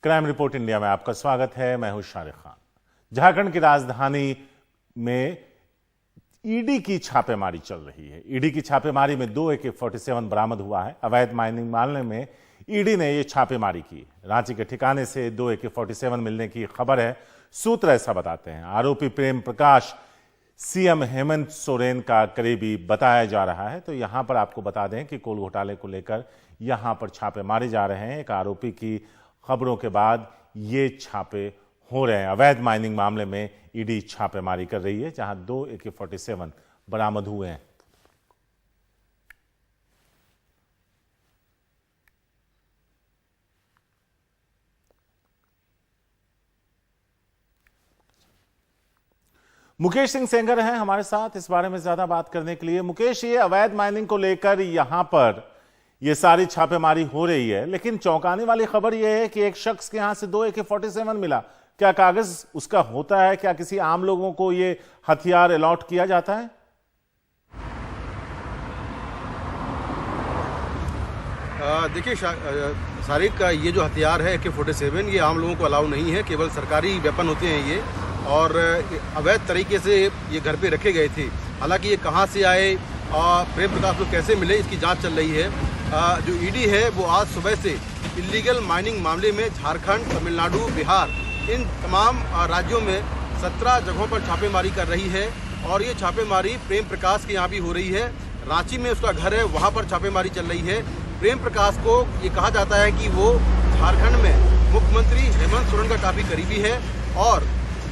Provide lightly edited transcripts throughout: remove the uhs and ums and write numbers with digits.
Crime report India में आपका स्वागत है। मैं हूं शारिक खान। झारखंड की राजधानी में ईडी की छापेमारी चल रही है। ईडी की छापेमारी में 2 AK-47 बरामद हुआ है। अवैध माइनिंग मामले में ईडी ने यह छापेमारी की। रांची के ठिकाने से 2 AK-47 मिलने की खबर है। सूत्र ऐसा बताते हैं। आरोपी प्रेम प्रकाश सीएम हेमंत सोरेन का करीबी बताया जा रहा है। तो यहां पर आपको बता दें कि कोल घोटाले को लेकर यहां पर छापे मारे जा रहे हैं। एक आरोपी की खबरों के बाद ये छापे हो रहे हैं। अवैध माइनिंग मामले में ईडी छापेमारी कर रही है, जहां 2 AK-47 बरामद हुए हैं। मुकेश सिंह सेंगर हैं हमारे साथ इस बारे में ज्यादा बात करने के लिए। मुकेश, ये अवैध माइनिंग को लेकर यहां पर ये सारी छापेमारी हो रही है, लेकिन चौंकाने वाली खबर यह है कि एक शख्स के यहां से 2 AK-47 मिला। क्या कागज उसका होता है? क्या किसी आम लोगों को ये हथियार अलॉट किया जाता है? देखिए शारिक का ये जो हथियार है AK-47, ये आम लोगों को अलाउ नहीं है। केवल सरकारी वेपन होते हैं ये, और अवैध तरीके से ये घर पे रखे गए थे। हालांकि ये कहाँ से आए और प्रेम प्रकाश को कैसे मिले, इसकी जांच चल रही है। जो ईडी है वो आज सुबह से इलीगल माइनिंग मामले में झारखंड, तमिलनाडु, बिहार, इन तमाम राज्यों में 17 जगहों पर छापेमारी कर रही है। और ये छापेमारी प्रेम प्रकाश के यहाँ भी हो रही है। रांची में उसका घर है, वहाँ पर छापेमारी चल रही है। प्रेम प्रकाश को ये कहा जाता है कि वो झारखंड में मुख्यमंत्री हेमंत सोरेन का काफ़ी करीबी है, और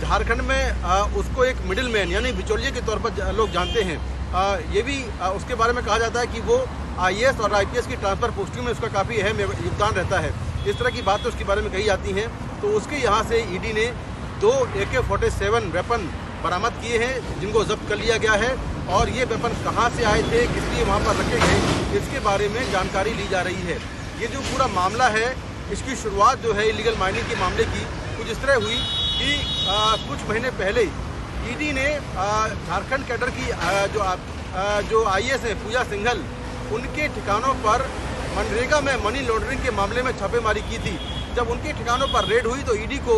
झारखंड में उसको एक मिडिल मैन यानी बिचौलिए के तौर पर लोग जानते हैं। ये भी उसके बारे में कहा जाता है कि वो IAS और IPS की ट्रांसफर पोस्टिंग में उसका काफ़ी अहम योगदान रहता है। इस तरह की बातें उसके बारे में कही जाती हैं। तो उसके यहाँ से ईडी ने 2 AK-47 वेपन बरामद किए हैं, जिनको जब्त कर लिया गया है। और ये वेपन कहाँ से आए थे, किस लिए वहाँ पर रखे गए, इसके बारे में जानकारी ली जा रही है। ये जो पूरा मामला है, इसकी शुरुआत जो है इलीगल माइनिंग के मामले की कुछ इस तरह हुई कि कुछ महीने पहले ईडी ने झारखंड कैडर की जो IAS है पूजा सिंघल, उनके ठिकानों पर मनरेगा में मनी लॉन्ड्रिंग के मामले में छापेमारी की थी। जब उनके ठिकानों पर रेड हुई तो ईडी को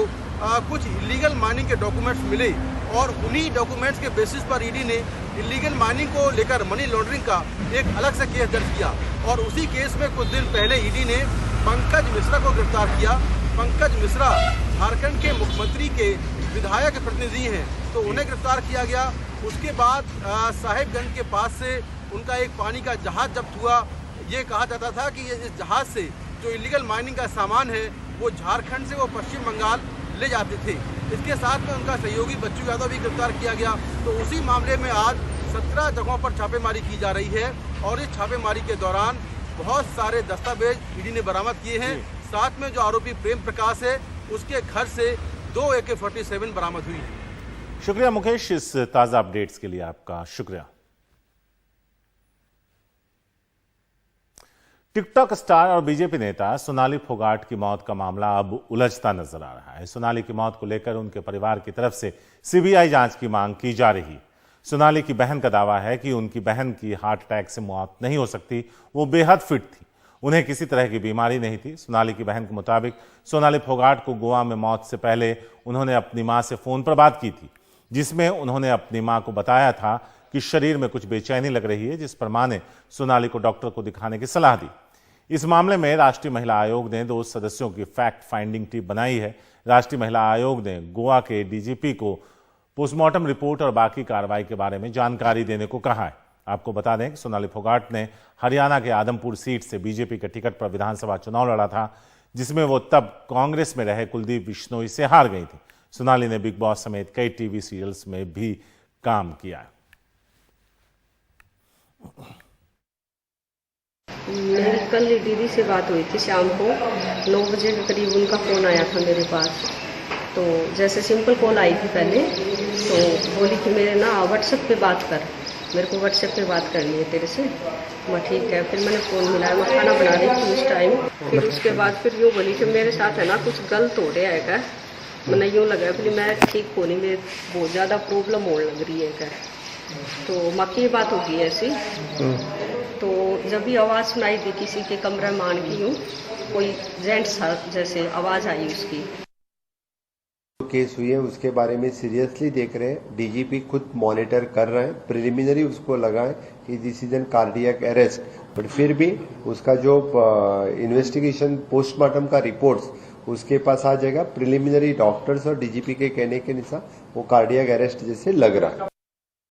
कुछ इलीगल माइनिंग के डॉक्यूमेंट्स मिले, और उन्हीं डॉक्यूमेंट्स के बेसिस पर ईडी ने इलीगल माइनिंग को लेकर मनी लॉन्ड्रिंग का एक अलग से केस दर्ज किया। और उसी केस में कुछ दिन पहले ईडी ने पंकज मिश्रा को गिरफ्तार किया। पंकज मिश्रा झारखंड के मुख्यमंत्री के विधायक प्रतिनिधि हैं, तो उन्हें गिरफ्तार किया गया। उसके बाद साहेबगंज के पास से उनका एक पानी का जहाज जब्त हुआ। ये कहा जाता था कि इस जहाज से जो इलीगल माइनिंग का सामान है वो झारखंड से वो पश्चिम बंगाल ले जाते थे। इसके साथ में उनका सहयोगी बच्चू यादव भी गिरफ्तार किया गया। तो उसी मामले में आज 17 जगहों पर छापेमारी की जा रही है, और इस छापेमारी के दौरान बहुत सारे दस्तावेज ईडी ने बरामद किए हैं। साथ में जो आरोपी प्रेम प्रकाश है, उसके घर से 2 AK-47 बरामद हुई है। शुक्रिया मुकेश, इस ताजा अपडेट्स के लिए आपका शुक्रिया। टिकटॉक स्टार और बीजेपी नेता सोनाली फोगाट की मौत का मामला अब उलझता नजर आ रहा है। सोनाली की मौत को लेकर उनके परिवार की तरफ से CBI जांच की मांग की जा रही। सोनाली की बहन का दावा है कि उनकी बहन की हार्ट अटैक से मौत नहीं हो सकती। वो बेहद फिट थी, उन्हें किसी तरह की बीमारी नहीं थी। सोनाली की बहन के मुताबिक सोनाली फोगाट को गोवा में मौत से पहले उन्होंने अपनी मां से फोन पर बात की थी, जिसमें उन्होंने अपनी मां को बताया था कि शरीर में कुछ बेचैनी लग रही है, जिस पर मां ने सोनाली को डॉक्टर को दिखाने की सलाह दी। इस मामले में राष्ट्रीय महिला आयोग ने 2 सदस्यों की फैक्ट फाइंडिंग टीम बनाई है। राष्ट्रीय महिला आयोग ने गोवा के DGP को पोस्टमार्टम रिपोर्ट और बाकी कार्रवाई के बारे में जानकारी देने को कहा है। आपको बता दें कि सोनाली फोगाट ने हरियाणा के आदमपुर सीट से बीजेपी के टिकट पर विधानसभा चुनाव लड़ा था, जिसमें वो तब कांग्रेस में रहे कुलदीप बिश्नोई से हार गई थी। सोनाली ने बिग बॉस समेत कई टीवी सीरियल्स में भी काम किया। मेरी कल दीदी से बात हुई थी, शाम को 9 बजे के करीब उनका फ़ोन आया था मेरे पास। तो जैसे सिंपल कॉल आई थी पहले, तो बोली कि मेरे ना व्हाट्सएप पे बात कर, मेरे को व्हाट्सएप पे बात करनी है तेरे से। मैं ठीक है। फिर मैंने फ़ोन मिलाया, मैं खाना बना रही थी उस टाइम। फिर उसके बाद फिर यूँ बोली कि मेरे साथ है ना कुछ गलत हो रहा है क्या। मैंने यूँ लगा फिर मैं ठीक हो नहीं, मेरे बहुत ज़्यादा प्रॉब्लम होने लग रही है क्या। तो माँ की बात होगी ऐसी। तो जब भी आवाज़ सुनाई दी किसी के कमरे में आन की हूँ, कोई जेंट्स जैसे आवाज़ आई उसकी। केस हुई है उसके बारे में सीरियसली देख रहे हैं। डीजीपी खुद मॉनिटर कर रहे हैं। प्रिलिमिनरी उसको लगा है कि this is an cardiac arrest, but फिर भी उसका जो इन्वेस्टिगेशन पोस्टमार्टम का रिपोर्ट्स उसके पास आ जाएगा। प्रिलिमिनरी डॉक्टर्स और डीजीपी के कहने के अनुसार वो कार्डियक अरेस्ट जैसे लग रहा है।